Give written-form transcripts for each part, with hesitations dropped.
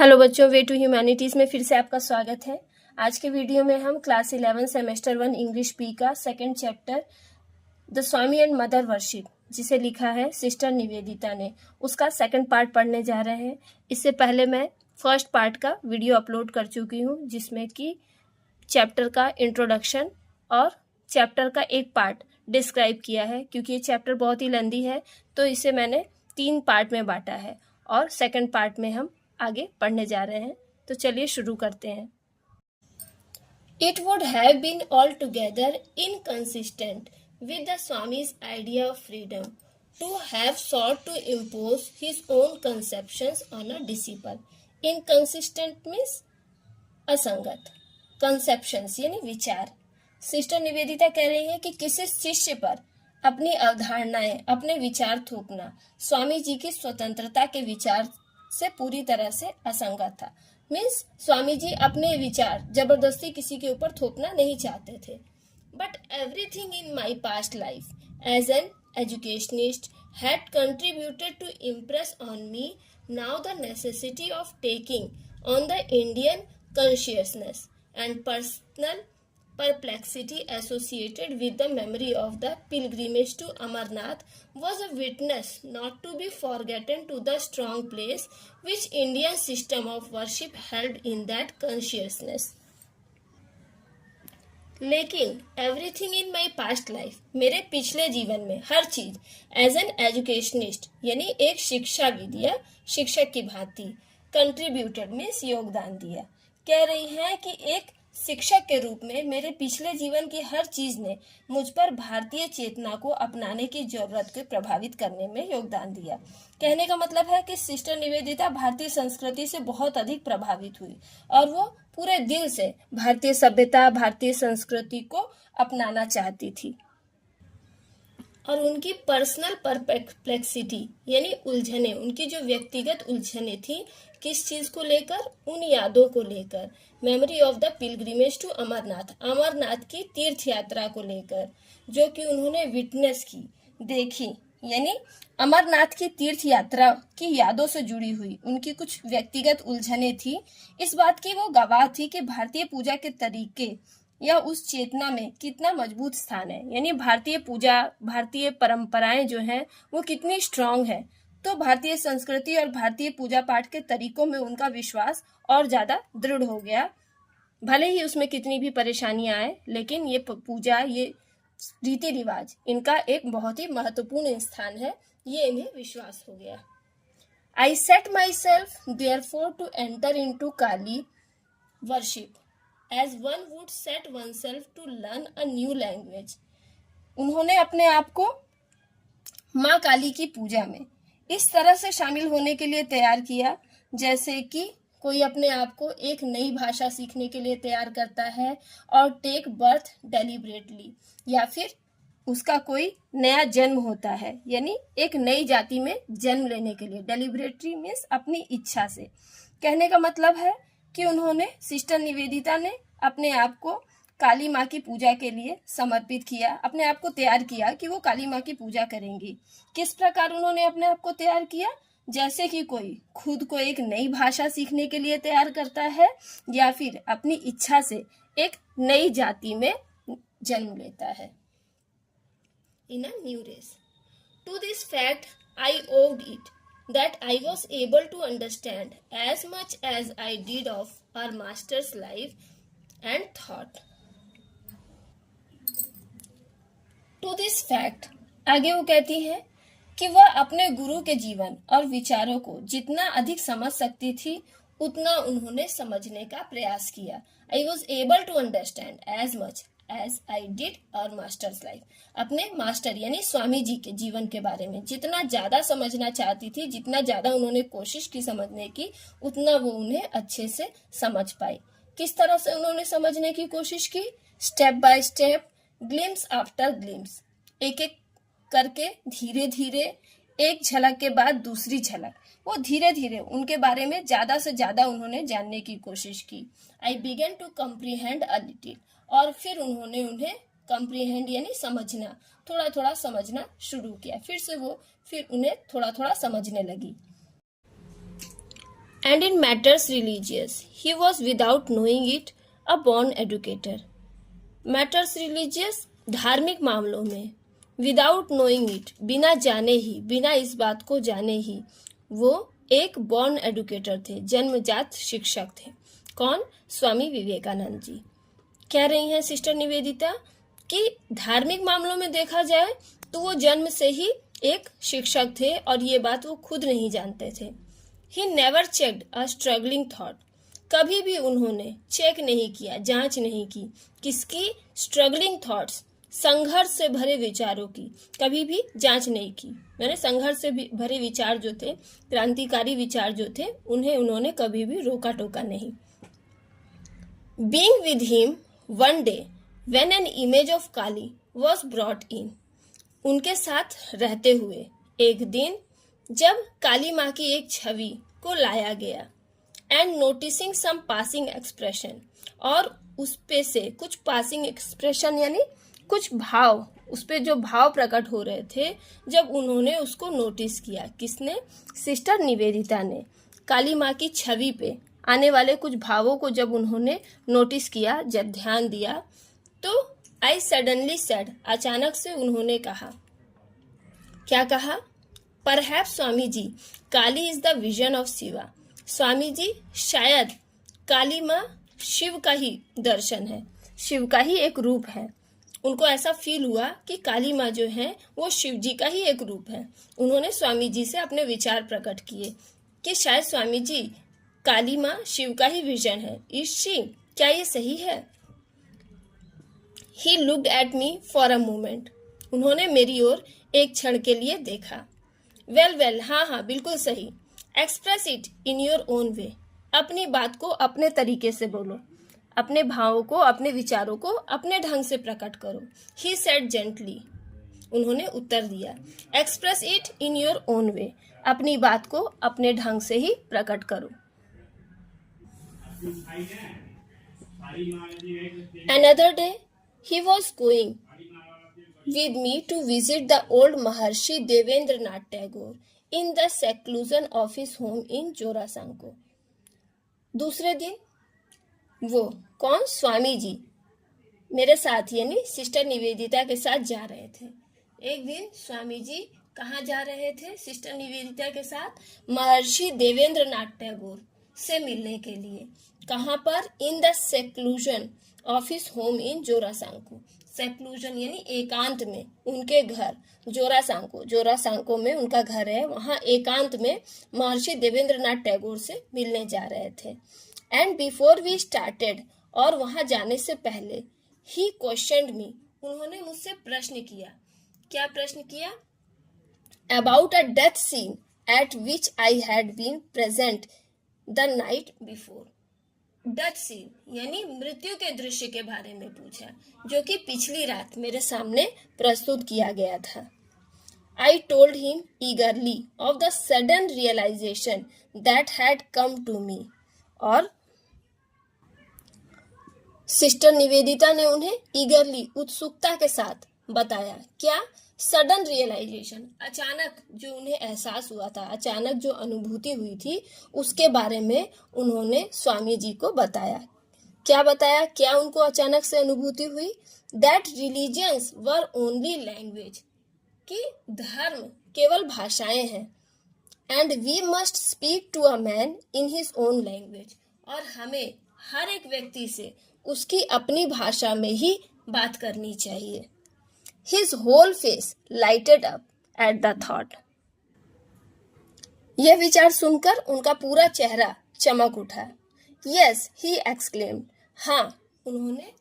Hello बच्चों, way to humanities में फिर से आपका स्वागत है। आज के वीडियो में हम क्लास 11 सेमेस्टर 1 इंग्लिश बी का second chapter the Swami and mother worship, जिसे लिखा है सिस्टर निवेदिता ने, उसका सेकंड पार्ट पढ़ने जा रहे हैं। इससे पहले मैं फर्स्ट पार्ट का वीडियो अपलोड कर चुकी हूँ, जिसमें कि चैप्टर का इंट्रोडक्शन और चैप्टर का एक पार्ट डिस्क्राइब किया है। क्योंकि ये चैप्टर बहुत ही लंबी है तो इसे मैंने 3 पार्ट में बांटा है और सेकंड पार्ट में हम आगे पढ़ने जा रहे हैं। तो चलिए शुरू करते हैं। It would have been altogether inconsistent with the Swami's idea of freedom to have sought to impose his own conceptions on a disciple. Inconsistent means असंगत, conceptions यानी विचार। सिस्टर निवेदिता कह रही है कि किसी शिष्य पर अपनी अवधारणाएं, अपने विचार थोपना स्वामी जी की स्वतंत्रता के विचार से पूरी तरह से असंगत था। मीन्स स्वामी जी अपने विचार जबरदस्ती किसी के ऊपर थोपना नहीं चाहते थे। But everything in my past life as an educationist had contributed to impress on me now the necessity of taking on the Indian consciousness and personal perplexity associated with the memory of the pilgrimage to Amarnath was a witness not to be forgotten to the strong place which Indian system of worship held in that consciousness. लेकिन everything in my past life, मेरे पिछले जीवन में हर चीज as an educationist यानी एक शिक्षाविद या शिक्षक की भांति कंट्रीब्यूटेड मीन्स योगदान दिया। कह रही हैं कि एक शिक्षक के रूप में मेरे पिछले जीवन की हर चीज ने मुझ पर भारतीय चेतना को अपनाने की जरूरत को प्रभावित करने में योगदान दिया। कहने का मतलब है कि सिस्टर निवेदिता भारतीय संस्कृति से बहुत अधिक प्रभावित हुई और वो पूरे दिल से भारतीय सभ्यता, भारतीय संस्कृति को अपनाना चाहती थी। और उनकी पर्सनल परप्लेक्सिटी यानी उलझने, उनकी जो व्यक्तिगत उलझने थी, किस चीज को लेकर? उन यादों को लेकर, memory of the pilgrimage to Amarnath, Amarnath की तीर्थ यात्रा को लेकर, जो कि उन्होंने विटनेस की, देखी, यानी अमरनाथ की तीर्थ यात्रा की यादों से जुड़ी हुई उनकी कुछ व्यक्तिगत उलझने थी। इस बात की वो गवाह थी कि भारतीय पूजा के तरीके या उस चेतना में कितना मजबूत स्थान है, यानी भारतीय पूजा, भारतीय परंपराएं जो हैं वो कितनी स्ट्रांग है। तो भारतीय संस्कृति और भारतीय पूजा पाठ के तरीकों में उनका विश्वास और ज्यादा दृढ़ हो गया। भले ही उसमें कितनी भी परेशानियां आए, लेकिन ये पूजा, ये रीति रिवाज, इनका एक बहुत ही महत्वपूर्ण स्थान है, ये इन्हें विश्वास हो गया। I set myself therefore to enter into Kali worship as one would set oneself to learn a new language. उन्होंने अपने आप को माँ काली की पूजा में इस तरह से शामिल होने के लिए तैयार किया जैसे कि कोई अपने आप को एक नई भाषा सीखने के लिए तैयार करता है और टेक बर्थ डेलिबरेटली, या फिर उसका कोई नया जन्म होता है, यानी एक नई जाति में जन्म लेने के लिए। डेलिबरेटली मीन्स अपनी इच्छा से। कहने का मतलब है कि उन्होंने, सिस्टर निवेदिता ने अपने आप को काली माँ की पूजा के लिए समर्पित किया, अपने आप को तैयार किया कि वो काली माँ की पूजा करेंगी। किस प्रकार उन्होंने अपने आप को तैयार किया? जैसे कि कोई खुद को एक नई भाषा सीखने के लिए तैयार करता है या फिर अपनी इच्छा से एक नई जाति में जन्म लेता है। In a new race. To this fact I owed it that I was able to understand as much as I did of our master's life and thought. To this fact, आगे वो कहती है कि वह अपने गुरु के जीवन और विचारों को जितना अधिक समझ सकती थी उतना उन्होंने समझने का प्रयास किया। I was able to understand as much as I did our master's life. अपने मास्टर यानी स्वामी जी के जीवन के बारे में जितना ज्यादा समझना चाहती थी, जितना ज्यादा उन्होंने कोशिश की समझने की, उतना वो उन्हें अच्छे से समझ पाई। किस तरह से उन्होंने समझने की कोशिश की? Step by step, glimpse after glimpse, एक एक करके, धीरे धीरे, एक झलक के बाद दूसरी झलक, वो धीरे धीरे उनके बारे में ज्यादा से ज्यादा उन्होंने जानने की कोशिश की। I began to comprehend a little, और फिर उन्होंने उन्हें कम्प्रीहेंड यानी समझना, थोड़ा थोड़ा समझना शुरू किया। फिर उन्हें थोड़ा थोड़ा समझने लगी। And in matters religious, he was without knowing it a born educator. Matters religious, धार्मिक मामलों में, विदाउट नोइंग इट, बिना जाने ही, बिना इस बात को जाने ही, वो एक बॉर्न एडुकेटर थे, जन्मजात शिक्षक थे। कौन? स्वामी विवेकानंद जी। कह रही हैं सिस्टर निवेदिता कि धार्मिक मामलों में देखा जाए तो वो जन्म से ही एक शिक्षक थे और ये बात वो खुद नहीं जानते थे। He never checked a struggling thought, कभी भी उन्होंने चेक नहीं किया, जांच नहीं की, किसकी? स्ट्रगलिंग थॉट्स, संघर्ष से भरे विचारों की कभी भी जांच नहीं की। मैंने संघर्ष से भरे विचार जो थे, क्रांतिकारी विचार जो थे, उन्हें उन्होंने कभी भी रोका टोका नहीं। Being with him one day when an image of Kali was brought in, उनके साथ रहते हुए एक दिन जब काली माँ की एक छवि को लाया गया, and noticing some passing expression, और उस पे से कुछ पासिंग एक्सप्रेशन यानी कुछ भाव, उस पे जो भाव प्रकट हो रहे थे, जब उन्होंने उसको नोटिस किया। किसने? सिस्टर निवेदिता ने। काली माँ की छवि पे आने वाले कुछ भावों को जब उन्होंने नोटिस किया, जब ध्यान दिया, तो आई सडनली सेड, अचानक से उन्होंने कहा। क्या कहा? Perhaps Swami ji, Kali is the vision of Shiva. Swami ji, शायद काली माँ शिव का ही दर्शन है, शिव का ही एक रूप है। उनको ऐसा फील हुआ कि काली माँ जो है वो शिव जी का ही एक रूप है। उन्होंने स्वामी जी से अपने विचार प्रकट किए कि शायद स्वामी जी, काली माँ शिव का ही विजन है। इज शी, क्या ये सही है? He looked at me for a moment, उन्होंने मेरी ओर एक क्षण के लिए देखा। वेल, हाँ, बिल्कुल सही। Express it in your own way, अपनी बात को अपने तरीके से बोलो, अपने भावों को, अपने विचारों को अपने ढंग से प्रकट करो। ही सेड जेंटली, उन्होंने उत्तर दिया। Express it in your own way, अपनी बात को अपने ढंग से ही प्रकट करो। Another day, he was going with me to visit the old Maharshi Devendranath Tagore in the seclusion of his home in Jorasanko. दूसरे दिन वो कौन? स्वामी जी मेरे साथ यानी सिस्टर निवेदिता के साथ जा रहे थे। एक दिन स्वामी जी कहाँ जा रहे थे सिस्टर निवेदिता के साथ? महर्षि देवेंद्रनाथ टैगोर से मिलने के लिए। कहाँ पर? In the seclusion of his home in Jorasanko. Seclusion यानी एकांत में, उनके घर जोरासांको में उनका घर है, वहाँ एकांत में महर्षि देवेंद्रनाथ टैगोर से मिलने जा रहे थे। एंड बिफोर वी स्टार्टेड, और वहाँ जाने से पहले, ही क्वेश्चनड मी, उन्होंने मुझसे प्रश्न किया। क्या प्रश्न किया? About a death scene at which I had been present the night before. Death scene यानी मृत्यु के दृश्य के बारे में पूछा, जो कि पिछली रात मेरे सामने प्रस्तुत किया गया था। I told him eagerly of the sudden realization that had come to me, और सिस्टर निवेदिता ने उन्हें ईगरली, उत्सुकता के साथ बताया। क्या? सडन रियलाइजेशन, अचानक जो उन्हें एहसास हुआ था, अचानक जो अनुभूति हुई थी, उसके बारे में उन्होंने स्वामी जी को बताया। क्या बताया? क्या उनको अचानक से अनुभूति हुई? That religions were only languages, कि धर्म केवल भाषाएं हैं। And we must speak to a man in his own language, और हमें हर एक व्यक्ति से उसकी अपनी भाषा में ही बात करनी चाहिए। His whole face lighted up at the thought, यह विचार सुनकर उनका पूरा चेहरा चमक उठा। यस, ही एक्सक्लेम्ड, हाँ, उन्होंने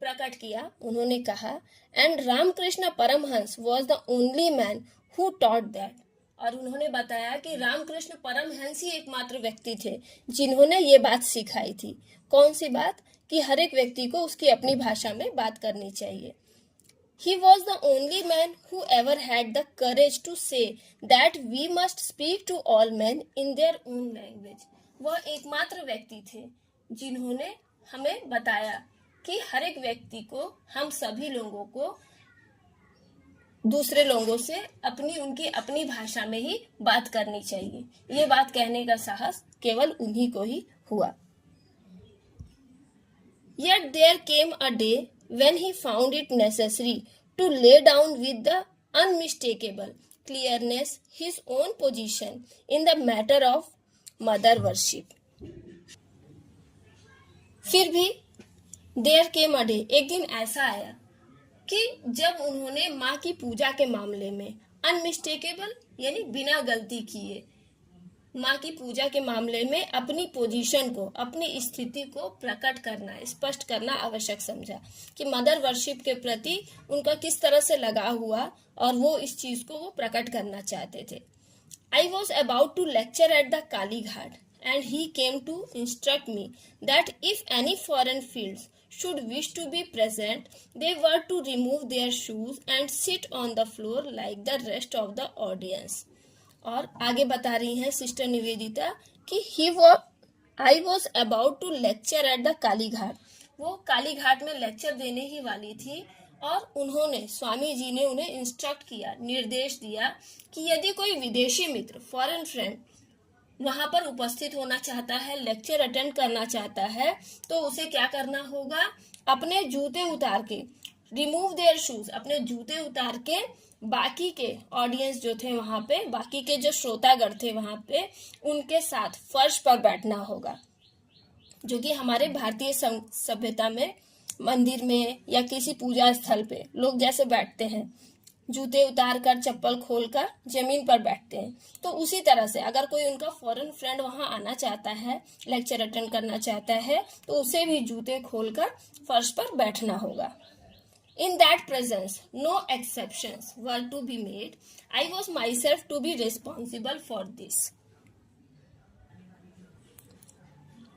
प्रकट किया, उन्होंने कहा। And Ramakrishna Paramahamsa was the only man who taught that, और उन्होंने बताया कि रामकृष्ण परमहंस ही एकमात्र व्यक्ति थे जिन्होंने ये बात सिखाई थी। कौन सी बात? कि हर एक व्यक्ति को उसकी अपनी भाषा में बात करनी चाहिए। He was the only man who ever had the courage to say that we must speak to all men in their own language. वह एकमात्र व्यक्ति थे जिन्होंने हमें बताया कि हर एक व्यक्ति को, हम सभी लोगों को दूसरे लोगों से उनकी अपनी भाषा में ही बात करनी चाहिए। ये बात कहने का साहस केवल उन्हीं को ही हुआ। Yet there came a day when he found it necessary to lay down with the unmistakable clearness his own position in the matter of mother worship. फिर भी देयर केम अ डे, एक दिन ऐसा आया कि जब उन्होंने माँ की पूजा के मामले में अनमिस्टेकेबल यानी बिना गलती किए माँ की पूजा के मामले में अपनी पोजीशन को, अपनी स्थिति को प्रकट करना, स्पष्ट करना आवश्यक समझा कि मदर वर्शिप के प्रति उनका किस तरह से लगा हुआ और वो इस चीज को वो प्रकट करना चाहते थे। I was about to lecture at the Kali Ghat and he came to instruct me that if any foreign fields should wish to be present, they were to remove their shoes and sit on the floor like the rest of the audience. और आगे बता रही हैं sister Nivedita कि I was about to lecture at the Kali Ghat, वो काली घाट में lecture देने ही वाली थी और उन्होंने, स्वामी जी ने उन्हें इंस्ट्रक्ट किया, निर्देश दिया कि यदि कोई विदेशी मित्र, फॉरेन फ्रेंड वहां पर उपस्थित होना चाहता है, लेक्चर अटेंड करना चाहता है, तो उसे क्या करना होगा, अपने जूते उतार के, रिमूव देयर शूज, अपने जूते उतार के बाकी के ऑडियंस जो थे वहां पे, बाकी के जो श्रोतागण थे वहां पे, उनके साथ फर्श पर बैठना होगा, जो कि हमारे भारतीय सभ्यता में मंदिर में या किसी पूजा स्थल पे लोग जैसे बैठते हैं, जूते उतार कर, चप्पल खोलकर जमीन पर बैठते हैं, तो उसी तरह से अगर कोई उनका फॉरेन फ्रेंड वहां आना चाहता है, लेक्चर अटेंड करना चाहता है, तो उसे भी जूते खोलकर फर्श पर बैठना होगा। In that presence, no exceptions were to be made. I was myself to be responsible for this.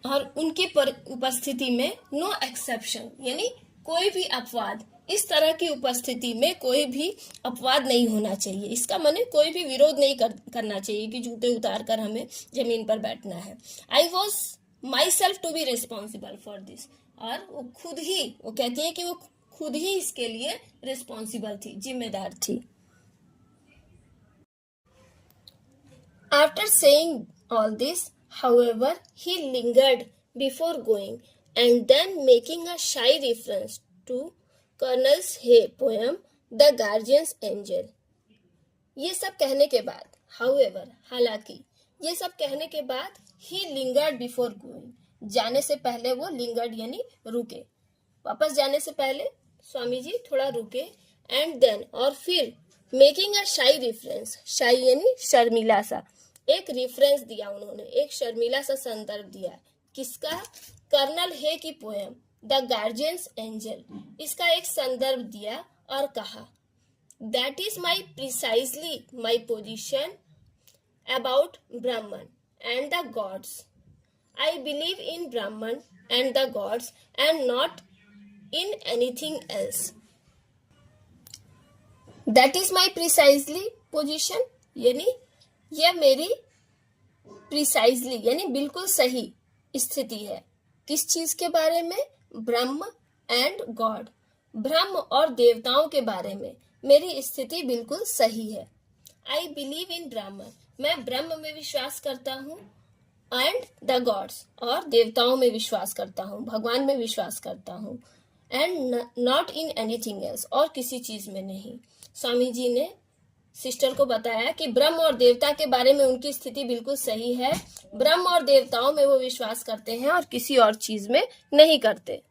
और उनकी उपस्थिति में नो एक्सेप्शन यानी कोई भी अपवाद, इस तरह की उपस्थिति में कोई भी अपवाद नहीं होना चाहिए। इसका माने कोई भी विरोध नहीं करना चाहिए कि जूते उतार कर हमें जमीन पर बैठना है। I was myself to be responsible for this, और वो खुद ही, वो कहती है कि वो खुद ही इसके लिए रिस्पॉन्सिबल थी, जिम्मेदार थी। After saying all this, however, he lingered before going, and then making a shy reference to Colonel Hay poem, The Guardian's Angel. ये सब कहने के बाद, however, हालांकि, ये सब कहने के बाद, he lingered before going, जाने से पहले वो lingered यानी रुके, वापस जाने से पहले स्वामी जी थोड़ा रुके, and then और फिर making a shy reference, shy यानी शर्मिला सा, एक रेफरेंस दिया उन्होंने, एक शर्मिला सा संदर्भ दिया, किसका, कर्नल हे की पोएम द गार्जियंस एंजल, इसका एक संदर्भ दिया और कहा, that is my precisely my position about Brahman and the gods, I believe in Brahman and the gods and not in anything else. That is my precisely position यानी यह मेरी प्रिसाइजली यानी बिल्कुल सही स्थिति है, किस चीज के बारे में, ब्रह्म एंड गॉड, ब्रह्म और देवताओं के बारे में मेरी स्थिति बिल्कुल सही है। आई बिलीव इन ब्राह्मण, मैं ब्रह्म में विश्वास करता हूँ, एंड द गॉड्स और देवताओं में विश्वास करता हूँ, भगवान में विश्वास करता हूँ, and not in anything else और किसी चीज में नहीं। स्वामी जी ने सिस्टर को बताया कि ब्रह्म और देवता के बारे में उनकी स्थिति बिल्कुल सही है, ब्रह्म और देवताओं में वो विश्वास करते हैं और किसी और चीज में नहीं करते।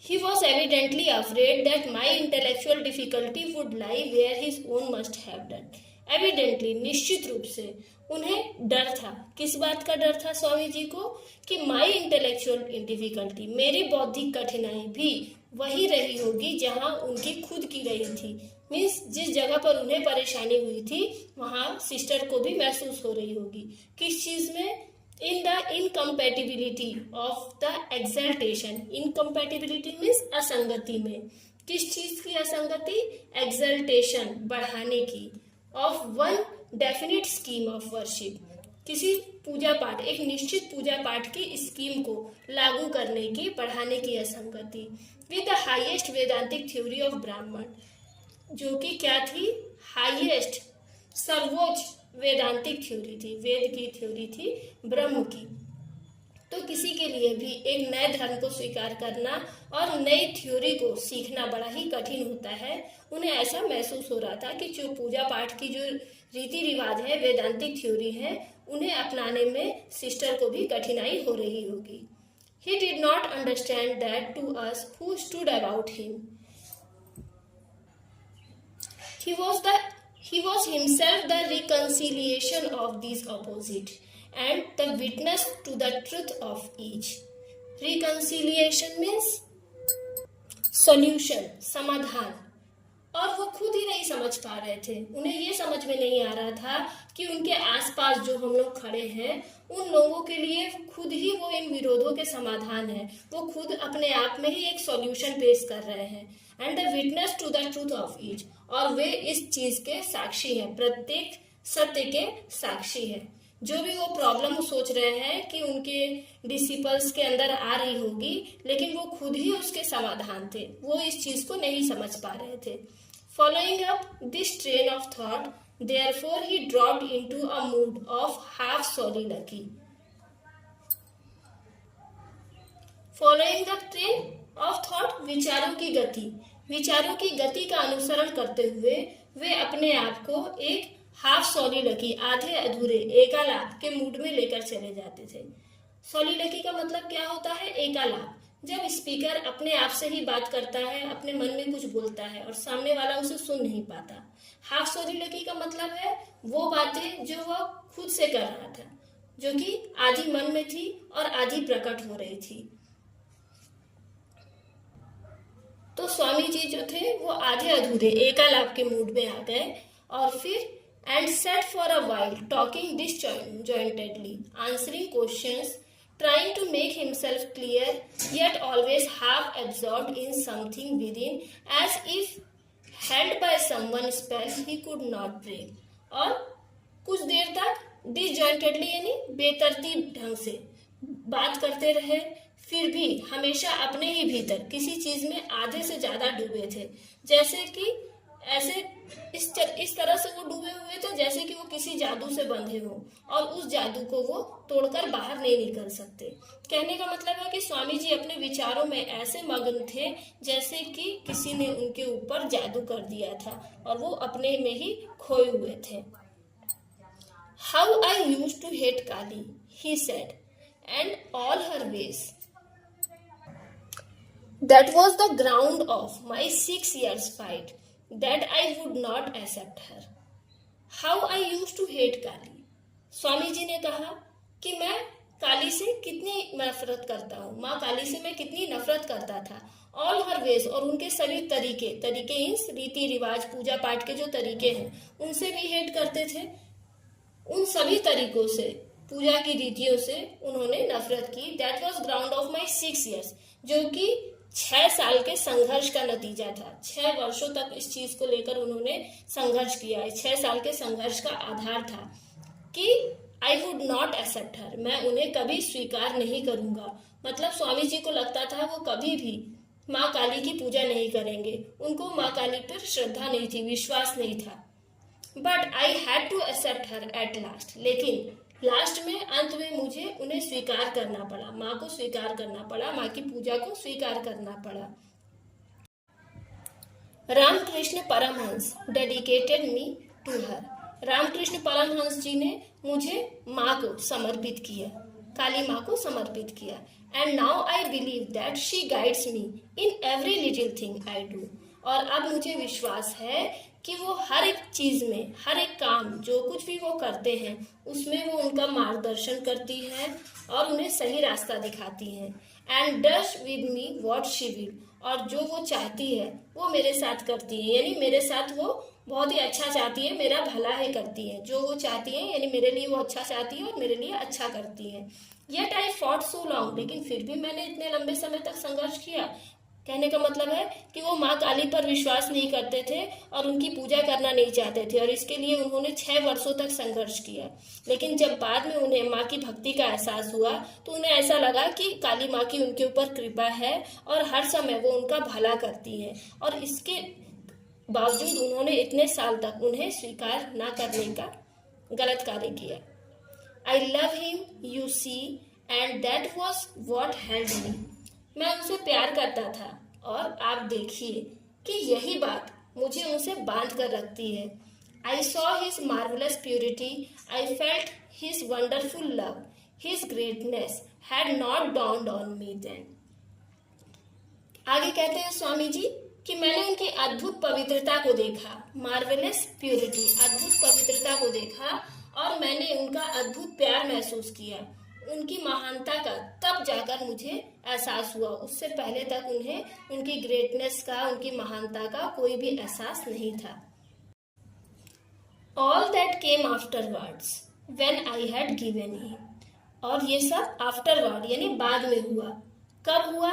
He was evidently afraid that my intellectual difficulty would lie where his own must have done. Evidently, निश्चित रूप से उन्हें डर था, किस बात का डर था स्वामी जी को, कि माई इंटेलेक्चुअल डिफिकल्टी, मेरी बौद्धिक कठिनाई भी वही रही होगी जहां उनकी खुद की रही थी, मीन्स जिस जगह पर उन्हें परेशानी हुई थी वहां सिस्टर को भी महसूस हो रही होगी। किस चीज में, in the incompatibility of the exaltation, incompatibility means असंगति में, किस चीज की असंगति, एक्सल्टेशन बढ़ाने की, of one definite scheme of worship, किसी पूजा पाठ, एक निश्चित पूजा पाठ की स्कीम को लागू करने की, बढ़ाने की असंगति, with the highest वेदांतिक theory of ब्राह्मण, जो कि क्या थी, हाईएस्ट, सर्वोच्च वेदांतिक थ्योरी थी, वेद की थ्योरी थी, ब्रह्म की। तो किसी के लिए भी एक नए धर्म को स्वीकार करना और नई थ्योरी को सीखना बड़ा ही कठिन होता है। उन्हें ऐसा महसूस हो रहा था कि जो पूजा पाठ की जो रीति रिवाज है, वेदांतिक थ्योरी है, उन्हें अपनाने में सिस्टर को भी कठिनाई हो रही होगी। He did not understand that to us who stood about him. He was himself the reconciliation of these opposites and the witness to the truth of each. Reconciliation means solution, समाधान। और वो खुद ही नहीं समझ पा रहे थे, उन्हें ये समझ में नहीं आ रहा था कि उनके आसपास जो हम लोग खड़े हैं, उन लोगों के लिए खुद ही वो इन विरोधों के समाधान है। वो खुद अपने आप में ही एक सॉल्यूशन पेश कर रहे हैं। And the witness to the truth of each, और वे इस चीज के साक्षी हैं, प्रत्येक सत्य के साक्षी है। जो भी वो प्रॉब्लम सोच रहे हैं कि उनके डिसिपल्स के अंदर आ रही होगी, लेकिन वो खुद ही उसके समाधान थे, वो इस चीज को नहीं समझ पा रहे थे। Following up this train of thought, therefore he dropped into a mood of half soliloquy. Following the train of thought, विचारों की गति का अनुसरण करते हुए वे अपने आप को एक हाफ सोलिलकी, आधे अधूरे एकालाप के मूड में लेकर चले जाते थे। सोलिलकी का मतलब क्या होता है? एकालाप। जब स्पीकर अपने आप से ही बात करता है, अपने मन में कुछ बोलता है और सामने वाला उसे सुन नहीं पाता। हाफ सोलिलकी का मतलब है वो बातें जो वह खुद से कर रहा था, जो कि आधी मन में थी और आधी प्रकट हो रही थी। तो स्वामी जी जो थे वो आधे अधूरे एकालाप के मूड में आ गए और फिर and sat for a while talking disjointedly, answering questions, trying to make himself clear, yet always half absorbed in something within, as if held by someone's spell he could not break. और कुछ देर तक disjointedly यानी बेतरतीब ढंग से बात करते रहे, फिर भी हमेशा अपने ही भीतर किसी चीज में आधे से ज्यादा डूबे थे। जैसे कि ऐसे इस तरह से वो डूबे हुए थे जैसे कि वो किसी जादू से बंधे हो और उस जादू को वो तोड़कर बाहर नहीं निकल सकते। कहने का मतलब है कि स्वामी जी अपने विचारों में ऐसे मग्न थे जैसे कि किसी ने उनके ऊपर जादू कर दिया था और वो अपने में ही खोए हुए थे। How I used to hate Kali, he said, and all her ways. That was the ground of my 6 years fight. That I would not accept her. How I used to hate Kali. Swami ji ने कहा कि मैं काली से कितनी नफरत करता हूँ, माँ काली से मैं कितनी नफरत करता था। ऑल हर वेज, और उनके सभी तरीके इंस रीति रिवाज, पूजा पाठ के जो तरीके हैं उनसे भी हेट करते थे। उन सभी तरीकों से, पूजा की रीतियों से उन्होंने नफरत की। That was ground of my 6 years, जो कि 6 साल के संघर्ष का नतीजा था। 6 वर्षों तक इस चीज को लेकर उन्होंने संघर्ष किया है। 6 साल के संघर्ष का आधार था कि आई वुड नॉट एक्सेप्ट हर, मैं उन्हें कभी स्वीकार नहीं करूंगा। मतलब स्वामी जी को लगता था वो कभी भी माँ काली की पूजा नहीं करेंगे, उनको माँ काली पर श्रद्धा नहीं थी, विश्वास नहीं था। But I had to accept her at last, लेकिन लास्ट में, अंत में मुझे उन्हें स्वीकार करना पड़ा, माँ को स्वीकार करना पड़ा, माँ की पूजा को स्वीकार करना पड़ा। Ramakrishna Paramahamsa dedicated me to her, Ramakrishna Paramahamsa ji ने मुझे माँ को समर्पित किया, काली माँ को समर्पित किया। And now I believe that she guides me in every little thing I do, और अब मुझे विश्वास है कि वो हर एक चीज में, हर एक काम, जो कुछ भी वो करते हैं उसमें वो उनका मार्गदर्शन करती है और उन्हें सही रास्ता दिखाती है। And does with me what she will, और जो वो चाहती है वो मेरे साथ करती है, यानी मेरे साथ वो बहुत ही अच्छा चाहती है, मेरा भला ही करती है। जो वो चाहती है यानी मेरे लिए वो अच्छा चाहती है और मेरे लिए अच्छा करती है। Yet I fought so long, लेकिन फिर भी मैंने इतने लंबे समय तक संघर्ष किया। कहने का मतलब है कि वो माँ काली पर विश्वास नहीं करते थे और उनकी पूजा करना नहीं चाहते थे, और इसके लिए उन्होंने 6 वर्षों तक संघर्ष किया। लेकिन जब बाद में उन्हें माँ की भक्ति का एहसास हुआ तो उन्हें ऐसा लगा कि काली माँ की उनके ऊपर कृपा है और हर समय वो उनका भला करती है। और इसके बावजूद उन्होंने इतने साल तक उन्हें स्वीकार न करने का गलत कार्य किया। I love him, you see, and that was what held me. मैं उनसे प्यार करता था और आप देखिए कि यही बात मुझे उनसे बांध कर रखती है। I saw his marvelous purity. I felt his wonderful love. His greatness had not dawned on me then. आगे कहते हैं स्वामी जी कि मैंने उनकी अद्भुत पवित्रता को देखा, मार्वेलस प्यूरिटी, अद्भुत पवित्रता को देखा, और मैंने उनका अद्भुत प्यार महसूस किया, उनकी महानता का तब जाकर मुझे एहसास हुआ। उससे पहले तक उन्हें उनकी ग्रेटनेस का, उनकी महानता का कोई भी एहसास नहीं था। All that came afterwards when I had given him. और ये सब आफ्टरवर्ड यानी बाद में हुआ। कब हुआ?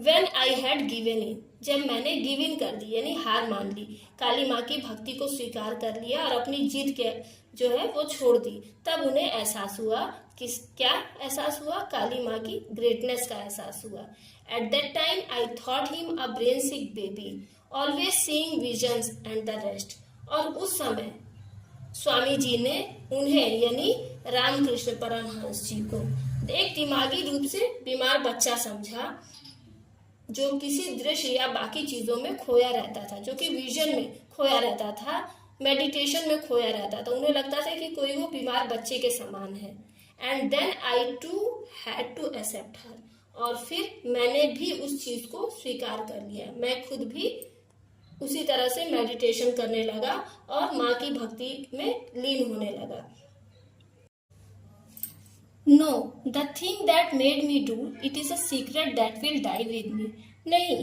When I had given in, जब मैंने गिव इन कर दी यानी हार मान ली, काली माँ की भक्ति को स्वीकार कर लिया और अपनी जीत के जो है वो छोड़ दी, तब उन्हें एहसास हुआ कि क्या एहसास हुआ? काली माँ की ग्रेटनेस का एहसास हुआ। At that time I thought him a brain sick baby, always seeing visions and the rest. और उस समय स्वामी जी ने उन्हें यानी रामकृष्ण परमहंस जी को एक दिमागी रूप से बीमार बच्चा समझा, जो किसी दृश्य या बाकी चीजों में खोया रहता था, जो कि विजन में खोया रहता था, मेडिटेशन में खोया रहता था। उन्हें लगता था कि कोई वो बीमार बच्चे के समान है। And then I too had to accept her, और फिर मैंने भी उस चीज को स्वीकार कर लिया। मैं खुद भी उसी तरह से मेडिटेशन करने लगा और माँ की भक्ति में लीन होने लगा। No, the thing that made me do it is a secret that will die with me. नहीं,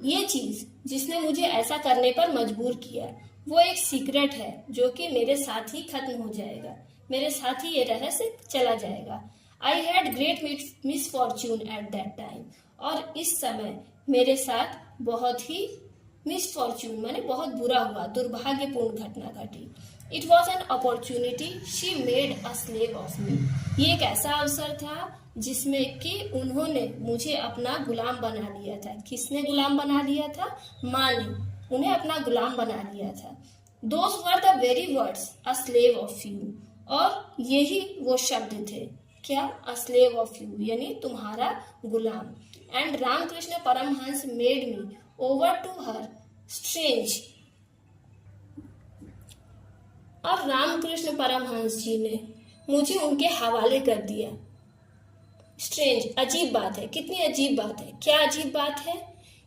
ये चीज जिसने मुझे ऐसा करने पर मजबूर किया वो एक सीक्रेट है जो कि मेरे साथ ही खत्म हो जाएगा, मेरे साथ ही ये रहस्य चला जाएगा। I had great misfortune at that time. और इस समय मेरे साथ बहुत ही मिसफॉर्च्यून माने बहुत बुरा हुआ, दुर्भाग्यपूर्ण घटना घटी। It was an opportunity she made a slave of me. ये एक ऐसा अवसर था जिसमें कि उन्होंने मुझे अपना गुलाम बना लिया था। किसने गुलाम बना लिया था? माँ ने उन्हें अपना गुलाम बना लिया था। Those were the very words a slave of you, और यही वो शब्द थे। क्या? अ स्लेव ऑफ यू यानी तुम्हारा गुलाम। And Ramakrishna Paramahamsa made me over to her strange, और रामकृष्ण परमहंस जी ने मुझे उनके हवाले कर दिया। स्ट्रेंज, अजीब बात है। कितनी अजीब बात है? क्या अजीब बात है?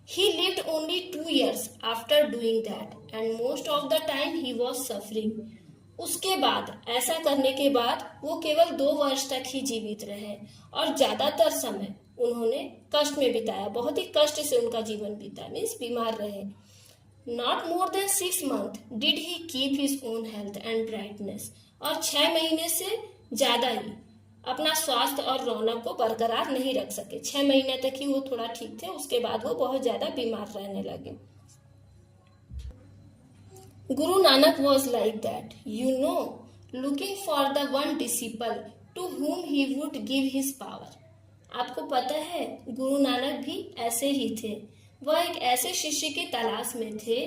ही lived only 2 years after doing that and most of the time he was suffering. उसके बाद, ऐसा करने के बाद वो केवल 2 वर्ष तक ही जीवित रहे और ज्यादातर समय उन्होंने कष्ट में बिताया, बहुत ही कष्ट से उनका जीवन बीता, मीन्स बीमार रहे। Not more than 6 months did he keep his own health and brightness. और 6 महीने से ज्यादा ही अपना स्वास्थ्य और रौनक को बरकरार नहीं रख सके। 6 महीने तक ही वो थोड़ा ठीक थे, उसके बाद वो बहुत ज्यादा बीमार रहने लगे। Guru Nanak was like that, you know, looking for the one disciple to whom he would give his power. आपको पता है गुरु नानक भी ऐसे ही थे। वह एक ऐसे शिष्य की तलाश में थे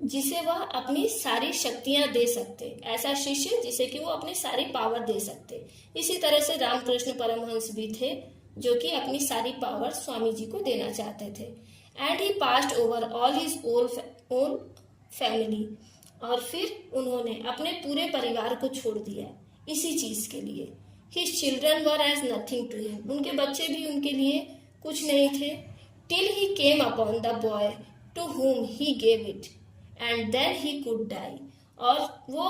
जिसे वह अपनी सारी शक्तियां दे सकते, ऐसा शिष्य जिसे कि वो अपनी सारी पावर दे सकते। इसी तरह से रामकृष्ण परमहंस भी थे जो कि अपनी सारी पावर स्वामी जी को देना चाहते थे। And he passed over all his own family, और फिर उन्होंने अपने पूरे परिवार को छोड़ दिया इसी चीज के लिए। His children were as nothing to him. उनके बच्चे भी उनके लिए कुछ नहीं थे। Till he came upon the boy to whom he gave it, and then he could die. और वो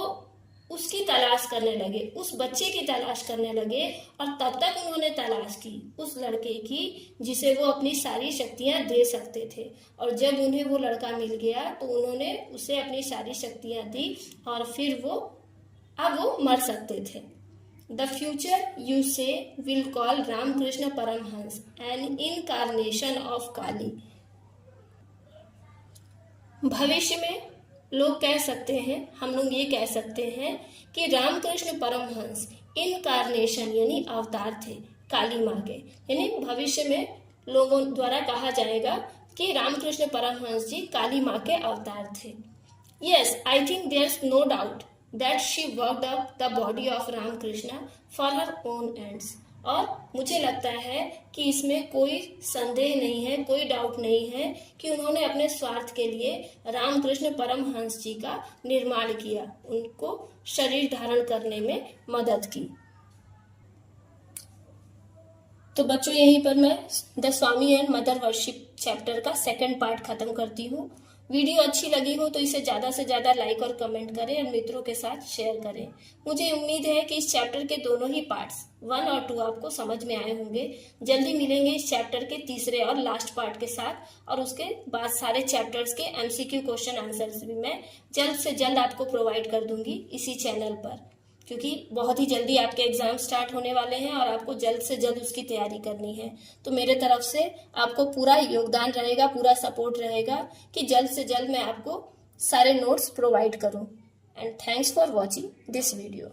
उसकी तलाश करने लगे, उस बच्चे की तलाश करने लगे, और तब तक उन्होंने तलाश की उस लड़के की जिसे वो अपनी सारी शक्तियां दे सकते थे। और जब उन्हें वो लड़का मिल गया तो उन्होंने उसे अपनी सारी शक्तियां दी, और फिर अब वो मर सकते थे। The future, you say, will call Ramakrishna Paramhans an incarnation of Kali. भविष्य में लोग कह सकते हैं, हम लोग ये कह सकते हैं कि रामकृष्ण परमहंस इनकारनेशन यानी अवतार थे काली माँ के। यानी भविष्य में लोगों द्वारा कहा जाएगा कि रामकृष्ण परमहंस जी काली माँ के अवतार थे। Yes, I think there's no doubt that she worked up the body of Ramakrishna for her own ends. और मुझे लगता है कि इसमें कोई संदेह नहीं है, कोई डाउट नहीं है कि उन्होंने अपने स्वार्थ के लिए रामकृष्ण परमहंस जी का निर्माण किया, उनको शरीर धारण करने में मदद की। तो बच्चों, यहीं पर मैं the Swami and mother worship chapter का सेकंड पार्ट खत्म करती हूँ। वीडियो अच्छी लगी हो तो इसे ज़्यादा से ज़्यादा लाइक और कमेंट करें और मित्रों के साथ शेयर करें। मुझे उम्मीद है कि इस चैप्टर के दोनों ही पार्ट्स 1 और 2 आपको समझ में आए होंगे। जल्दी मिलेंगे इस चैप्टर के तीसरे और लास्ट पार्ट के साथ, और उसके बाद सारे चैप्टर्स के MCQ क्वेश्चन आंसर्स भी मैं जल्द से जल्द आपको प्रोवाइड कर दूंगी इसी चैनल पर, क्योंकि बहुत ही जल्दी आपके एग्जाम स्टार्ट होने वाले हैं और आपको जल्द से जल्द उसकी तैयारी करनी है। तो मेरे तरफ से आपको पूरा योगदान रहेगा, पूरा सपोर्ट रहेगा कि जल्द से जल्द मैं आपको सारे नोट्स प्रोवाइड करूं। And thanks for watching this video.